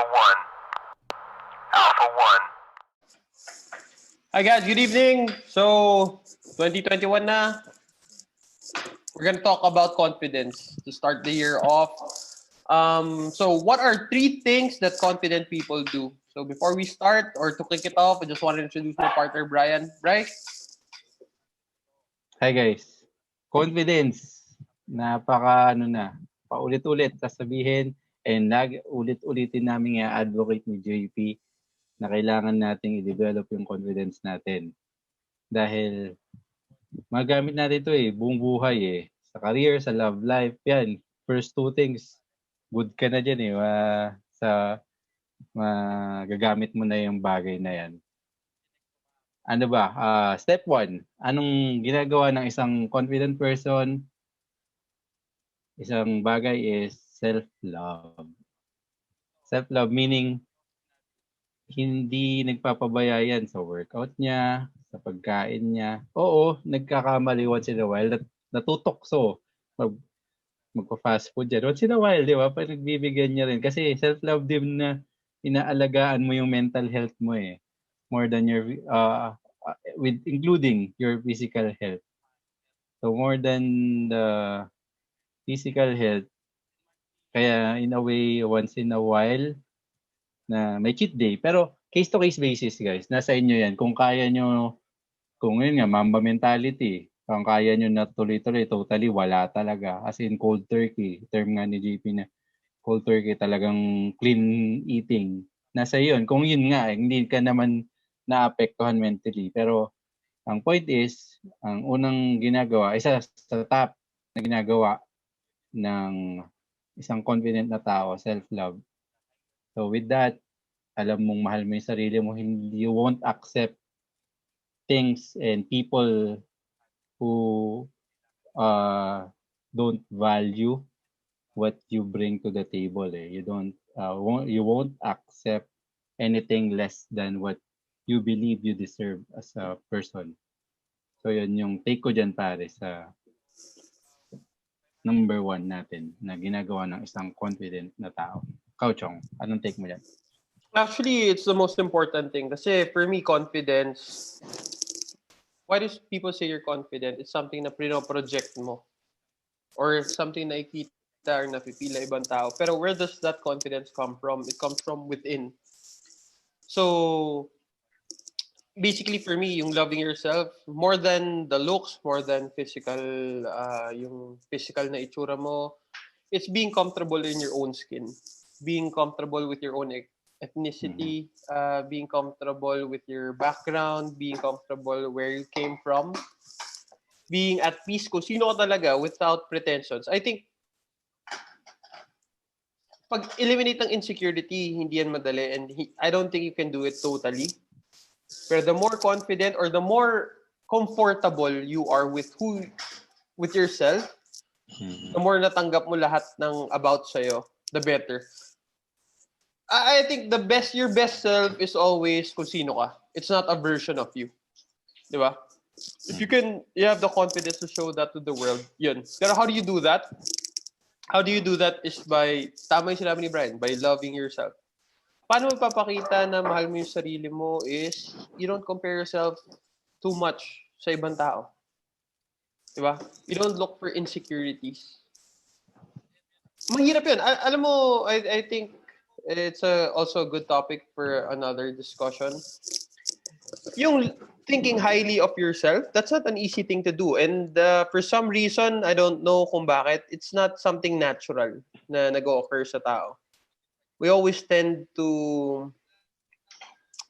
One. Alpha One. Hi guys, good evening. So, 2021 na. We're gonna talk about confidence to start the year off. So what are 3 things that confident people do? So before we start or to kick it off, I just want to introduce my partner, Brian. Right? Hi guys. Confidence. Paulit-ulit sasabihin and ulit-ulitin namin i-advocate ni JP na kailangan nating i-develop yung confidence natin. Dahil magamit natin ito buong buhay Sa career, sa love life, yan. First 2 things, good ka na dyan magagamit mo na yung bagay na yan. Ano ba? Step 1, anong ginagawa ng isang confident person? Isang bagay is self-love. Self-love meaning hindi nagpapabaya yan sa workout niya, sa pagkain niya. Oo, nagkakamali once in a while. Natutokso. Magpa-fast food yan. Once in a while, di ba? Pag nagbibigyan niya rin. Kasi self-love din na inaalagaan mo yung mental health mo more than your with including your physical health. So more than the physical health, kaya in a way once in a while na may cheat day, pero case to case basis guys, nasa inyo yan. Kung kaya nyo, kung yun nga Mamba mentality, kung kaya nyo na tuloy-tuloy, totally wala talaga, as in cold turkey, term nga ni JP na cold turkey, talagang clean eating, nasa yun. Kung yun nga, hindi ka naman naapektuhan mentally. Pero ang point is, ang unang ginagawa, isa sa top na ginagawa ng isang confident na tao, self-love. So with that, alam mong mahal mo yung sarili mo, you won't accept things and people who don't value what you bring to the table. You won't accept anything less than what you believe you deserve as a person. So yun yung take ko dyan pare sa number 1 natin na ginagawa ng isang confident na tao. Chong, anong take mo dyan? Actually, it's the most important thing. Kasi for me, confidence, why do people say you're confident? It's something na project mo. Or something na ikita or napipila ibang tao. Pero where does that confidence come from? It comes from within. So, basically for me, yung loving yourself, more than the looks, more than physical, yung physical na itsura mo, it's being comfortable in your own skin. Being comfortable with your own ethnicity, being comfortable with your background, being comfortable where you came from, being at peace kung sino ka talaga without pretensions. I think, pag eliminate ng insecurity, hindi yan madali, and I don't think you can do it totally. Pero the more confident or the more comfortable you are with yourself, the more natanggap mo lahat ng about sa'yo, the better. I think your best self is always kung sino ka. It's not a version of you. Di ba? If you have the confidence to show that to the world, yun. Pero how do you do that? How do you do that is by, tama yung sinabi ni Brian, by loving yourself. Paano magpapakita na mahal mo yung sarili mo is you don't compare yourself too much sa ibang tao. Di ba? You don't look for insecurities. Mahirap yun. Alam mo, I think it's also a good topic for another discussion. Yung thinking highly of yourself, that's not an easy thing to do. And for some reason, I don't know kung bakit, it's not something natural na nag-occur sa tao. We always tend to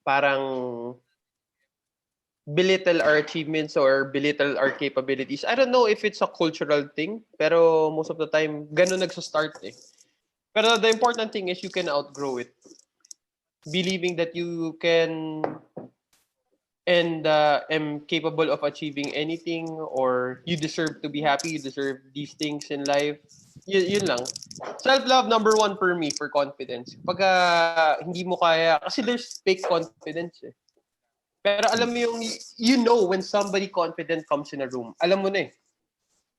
parang belittle our achievements or belittle our capabilities. I don't know if it's a cultural thing, pero most of the time, ganun nagsa-start Pero the important thing is you can outgrow it. Believing that you can and am capable of achieving anything, or you deserve to be happy, you deserve these things in life. Yun lang. Self-love, number 1 for me, for confidence. Pag hindi mo kaya, kasi there's fake confidence Pero alam mo yung, you know when somebody confident comes in a room, alam mo na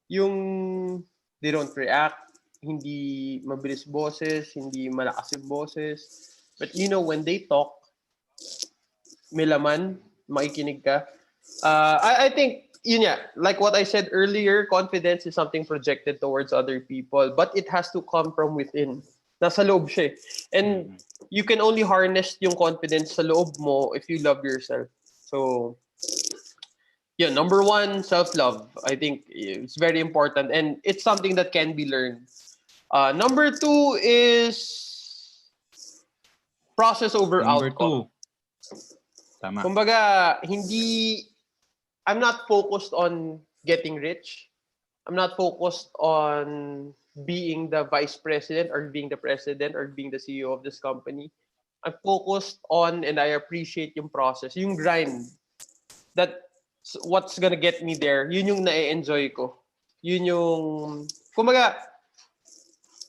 yung they don't react, hindi mabilis boses, hindi malakas yung boses, But when they talk, may laman, makikinig ka. I think, like what I said earlier, confidence is something projected towards other people, but it has to come from within. Nasa loob siya eh. And you can only harness yung confidence sa loob mo if you love yourself. So, yeah, number one, self-love. I think it's very important and it's something that can be learned. Number two is process over Number outcome. 2. Tama. Kumbaga, I'm not focused on getting rich. I'm not focused on being the vice president or being the president or being the CEO of this company. I'm focused on and I appreciate yung process, yung grind. That's what's gonna get me there. Yun yung na-enjoy ko. Yun yung, kumbaga,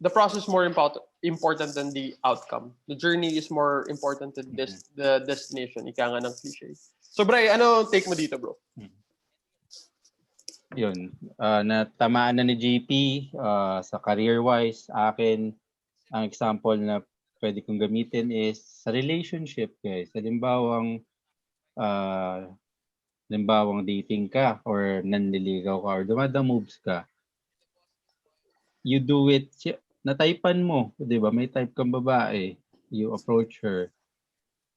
the process is more important than the outcome. The journey is more important than the destination. Ika nga ng cliche. So, Bray, ano take mo dito, bro? Yun. Natamaan na ni JP sa career-wise. Akin, ang example na pwede kong gamitin is sa relationship, guys. Halimbawang dating ka or nanliligaw ka or dumada-moves ka. You do it, nataypan mo, di ba? May type kang babae. You approach her.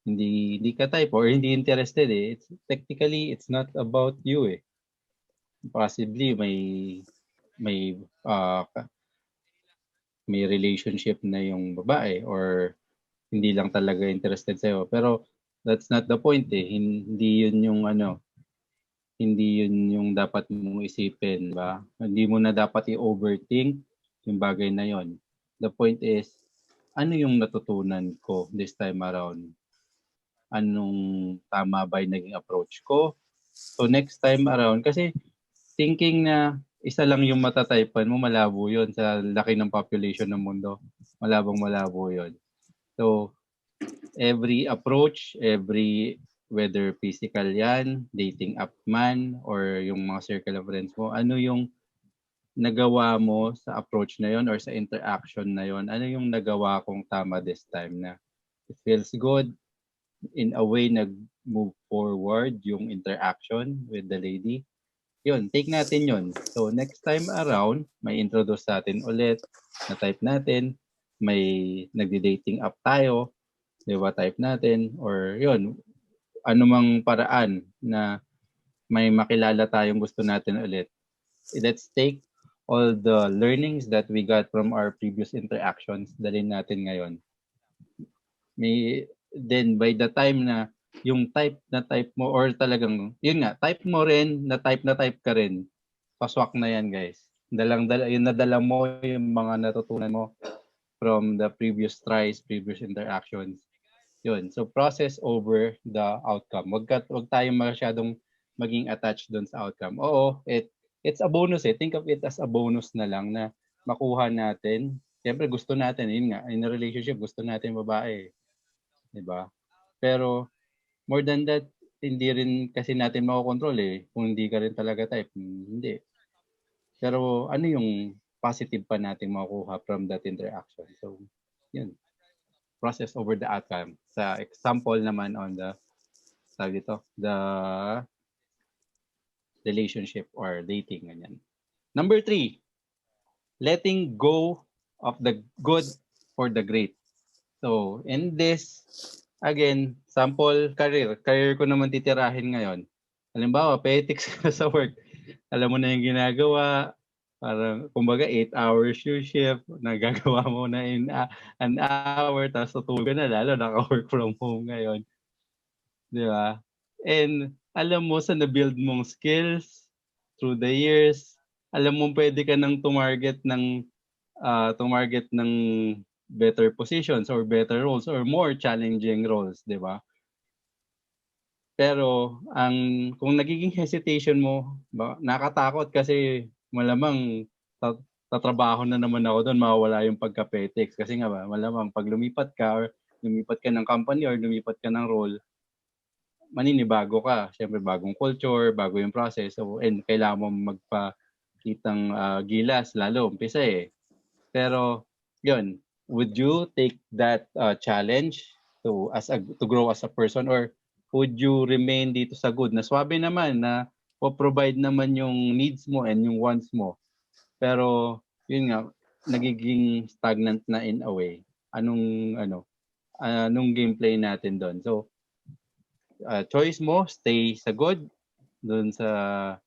Hindi ka type or hindi interested eh. Technically, it's not about you eh. Possibly may relationship na yung babae or hindi lang talaga interested sa'yo. Pero that's not the point eh. Hindi yun yung dapat mong isipin, ba? Hindi mo na dapat i-overthink yung bagay na yon. The point is, ano yung natutunan ko this time around? Anong tama ba yung naging approach ko? So next time around, kasi thinking na isa lang yung matatypan mo, malabo yun sa laki ng population ng mundo. Malabo yun. So, every approach, whether physical yan, dating app man, or yung mga circle of friends mo, ano yung nagawa mo sa approach na yon or sa interaction na yon? Ano yung nagawa kong tama this time na it feels good, in a way nag-move forward yung interaction with the lady? Yun, take natin yun. So, next time around, may introduce natin ulit, na-type natin, may nagdi-dating app tayo, di ba, type natin, or yun, anumang paraan na may makilala tayong gusto natin ulit. Let's take all the learnings that we got from our previous interactions, dalhin natin ngayon. Then, by the time na yung type mo or talagang, yun nga, type mo rin, na type ka rin, paswak na yan, guys. Yung nadala mo, yung mga natutunan mo from the previous tries, previous interactions. Yun. So, process over the outcome. Wag tayo masyadong maging attached dun sa outcome. Oo, it's a bonus eh. Think of it as a bonus na lang na makuha natin. Siyempre, gusto natin. Yun nga, in a relationship, gusto natin babae. Diba? Pero, more than that, hindi rin kasi natin makokontrol eh. Kung hindi ka rin talaga type, hindi. Pero ano yung positive pa natin makukuha from that interaction? So, yun. Process over the outcome. Sa example naman on the relationship or dating, ganyan. Number 3, letting go of the good for the great. So, in this, again, sample career ko naman titirahin ngayon. Halimbawa, petics ka sa work. Alam mo na yung ginagawa, parang, kumbaga, 8 hours yung shift, nagagawa mo na in an hour, tapos tutulog ka na, lalo naka-work from home ngayon. Di ba? And alam mo sa na-build mong skills through the years, alam mo pwede ka nang tumarget ng better positions or better roles or more challenging roles, di ba? Pero kung nagiging hesitation mo, nakatakot kasi malamang tatrabaho na naman ako doon, mawawala yung pagka-petics. Kasi nga ba, malamang pag lumipat ka ng company or lumipat ka ng role, maninibago ka. Siyempre, bagong culture, bago yung process. So, and kailangan mo magpakitang gilas, lalo, umpisa eh. Pero, yun, would you take that challenge to grow as a person, or would you remain dito sa good na swabe naman na provide naman yung needs mo and yung wants mo, pero yun nga nagiging stagnant na in a way? Anong gameplay natin doon? So choice mo, stay sa good doon sa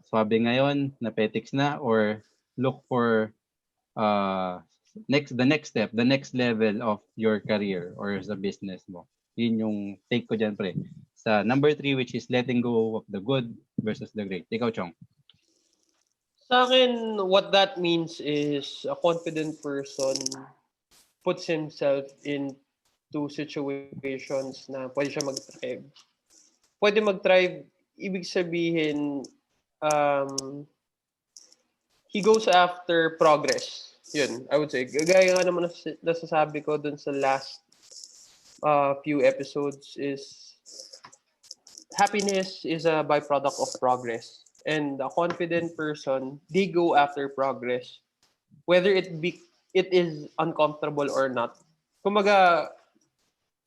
swabe ngayon na petics na, or look for the next step, the next level of your career or sa business mo. Yun yung take ko dyan, pre. Sa number 3, which is letting go of the good versus the great. Ikaw, Chong. Sa akin, what that means is a confident person puts himself into situations na pwede siya mag-thrive. Pwede mag-thrive, ibig sabihin, he goes after progress. Yun, I would say. Gaya nga naman nasasabi ko dun sa last few episodes is happiness is a byproduct of progress. And a confident person, they go after progress. Whether it is uncomfortable or not. Kumaga,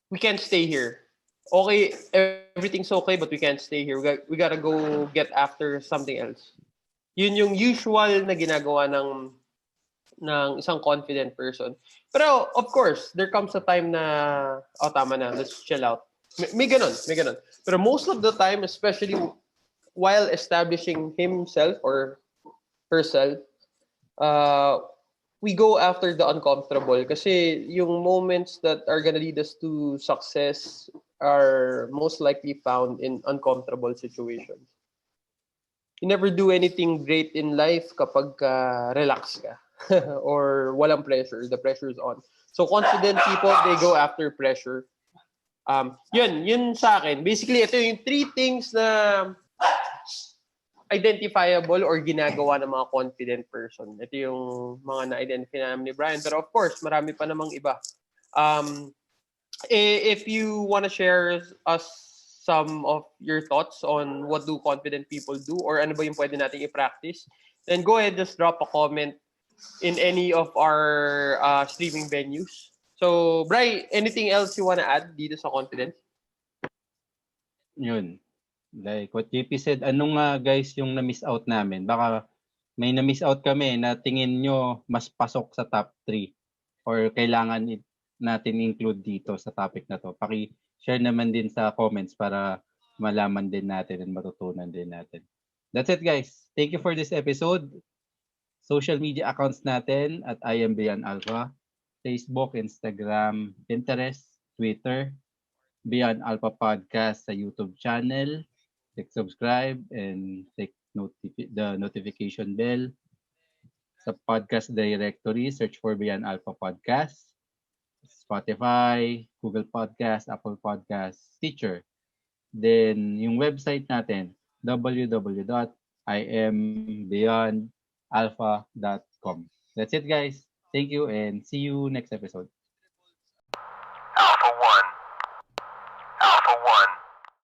we can't stay here. Okay, everything's okay, but we can't stay here. We gotta go get after something else. Yun yung usual na ginagawa ng isang confident person. Pero, of course, there comes a time na, tama na, let's chill out. May ganun. Pero most of the time, especially while establishing himself or herself, we go after the uncomfortable kasi yung moments that are gonna lead us to success are most likely found in uncomfortable situations. You never do anything great in life kapag relax ka or walang pressure. The pressure is on. So confident people, they go after pressure. Yun sa akin. Basically, ito yung 3 things na identifiable or ginagawa ng mga confident person. Ito yung mga na-identify namin ni Brian. Pero of course, marami pa namang iba. If you want to share us some of your thoughts on what do confident people do or ano ba yung pwede nating i-practice, then go ahead, just drop a comment in any of our streaming venues. So, Bri, anything else you want to add dito sa confidence? Yun. Like what JP said, guys yung na-miss out namin? Baka may na-miss out kami na tingin nyo mas pasok sa top 3 or kailangan natin include dito sa topic na to. Paki-share naman din sa comments para malaman din natin and matutunan din natin. That's it, guys. Thank you for this episode. Social media accounts natin at I am Beyond Alpha. Facebook, Instagram, Pinterest, Twitter, Beyond Alpha Podcast sa YouTube channel. Click subscribe and click the notification bell. Sa podcast directory, search for Beyond Alpha Podcast. Spotify, Google Podcast, Apple Podcast, Stitcher. Then, yung website natin, www.imbeyondalpha.com. That's it, guys. Thank you and see you next episode.